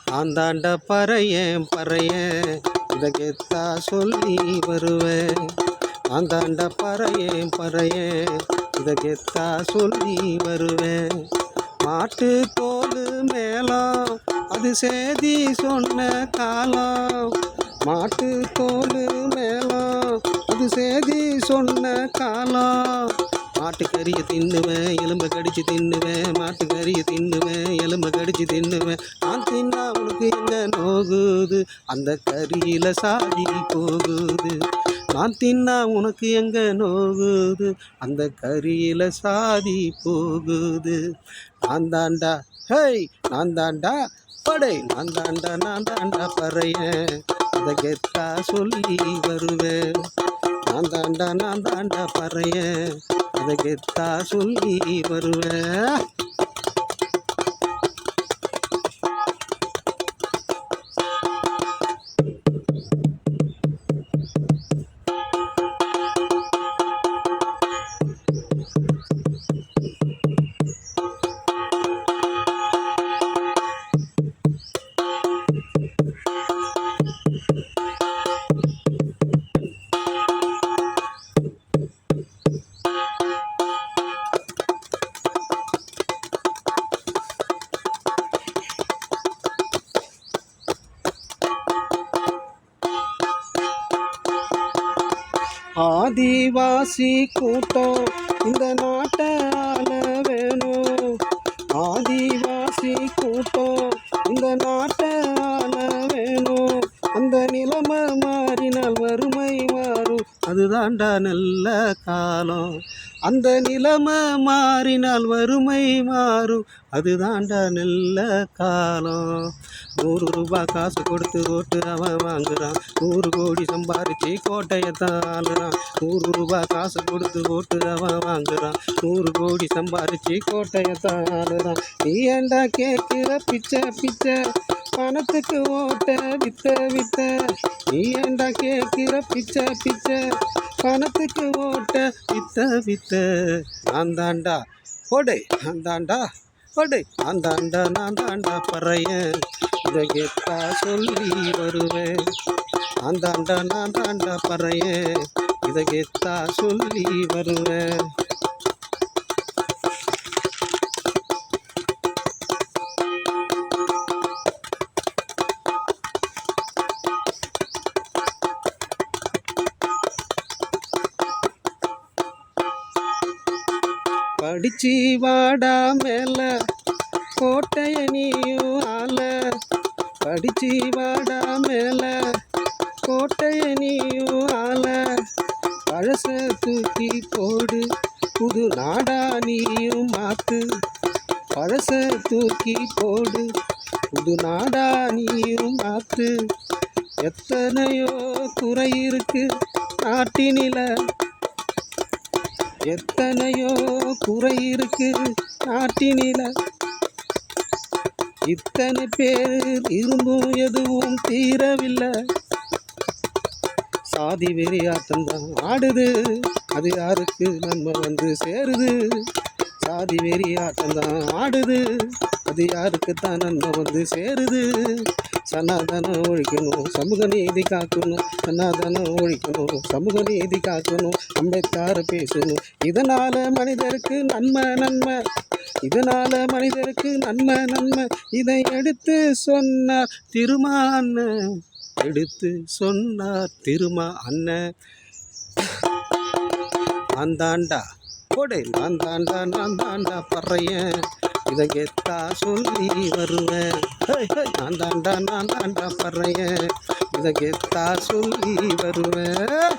நான் தாண்ட பறையேன் பறையேன் இதை கெத்தா சொல்லி வருவேன். நான் தாண்ட பறையேன் பறையேன் இதை கெத்தா சொல்லி வருவேன். மாட்டு தோல் மேளம் அது சேதி சொன்ன காலம். மாட்டு தோல் மேளம் அது சேதி சொன்ன காலம். மாட்டுக்கறியை தின்னுவேன் எலும்பை கடிச்சு தின்னுவேன். மாட்டுக்கறியை தின்னுவேன் எலும்பை கடிச்சு தின்னுவேன். நான் தின்னா உனக்கு எங்க நோகுது, அந்த கறியில சாதி போகுது. நான் தின்னா உனக்கு எங்க நோகுது, அந்த கறியில சாதி போகுது. நான் தாண்டா ஹேய் நான் தாண்டா படை நான் தாண்டா பறையேன் அதை கெத்தா சொல்லி வருவேன். நான் தாண்டா பறையேன் அதை கெத்தா சொல்லி வருவேன். ஆதிவாசி கூட்டம் இந்த நாட்டை ஆள வேணும். ஆதிவாசி கூட்டம் இந்த நாட்டை ஆள வேணும். அந்த நிலைமை மாறினால் வறுமை மாறும், அதுதாண்டா நல்ல காலம். அந்த நிலைமை மாறினால் வறுமை மாறும், அதுதாண்டா நல்ல காலம். 100 ரூபாய் காசு கொடுத்து ஓட்டு அவன் வாங்குறான். 100 கோடி சம்பாரிச்சு கோட்டையத்தான் ஆளுறான். 100 ரூபாய் காசு கொடுத்து ஓட்டு அவன் வாங்குறான். 100 கோடி சம்பாரிச்சு கோட்டையத்தான் ஆளுறான். நீ ஏண்டா கேட்கிற பிச்சை பிச்சை பணத்துக்கு ஓட்ட வித்த வித்த. நீ ஏண்டா கேட்கிற பிச்சை பிச்சை பணத்துக்கு ஓட்ட வித்த வித்த. நான் தாண்டா போடை நான் தாண்டா போடை நான் தாண்டா பறையேன் இதை கெத்தா சொல்லி வருவேன். நான் தாண்டா பறையேன் இதை கெத்தா சொல்லி வருவேன். படிச்சு வாடா மேல கோட்டைய நீயும் ஆள. படிச்சு வாடா மேல கோட்டைய நீயும் ஆள. பழச தூக்கி போடு புது நாடா நீயும் மாத்து. பழச தூக்கி போடு புது நாடா நீயும் மாத்து. எத்தனையோ குறை இருக்கு நாட்டினில, எத்தனையோ குறை இருக்கு நாட்டினில. இத்தனை பேர் இருந்தும் எதுவும் தீரவில்லை. சாதி வெறியாட்டம்தான் ஆடுது, அது யாருக்கு நன்மை வந்து சேருது. சாதி வெறியாட்டம்தான் ஆடுது, அது யாருக்குத்தான் நன்மை வந்து சேருது. சனாதனம் ஒழிக்கணும், சமூக நீதி காக்கணும். சனாதனம் ஒழிக்கணும், சமூக நீதி காக்கணும். அம்பேத்கர் பேசணும். இதனால மனிதருக்கு நன்மை நன்மை, இதனால மனிதருக்கு நன்மை நன்மை. இதை எடுத்து சொன்னார் திருமா அண்ணன், எடுத்து சொன்னார் திருமா அண்ணன். நான் தாண்டா போடை நான் தாண்டா பறையேன் இதை கெத்தா சொல்லி வருவேன். நான் தாண்டா பறையேன் இதை கெத்தா சொல்லி வருவேன்.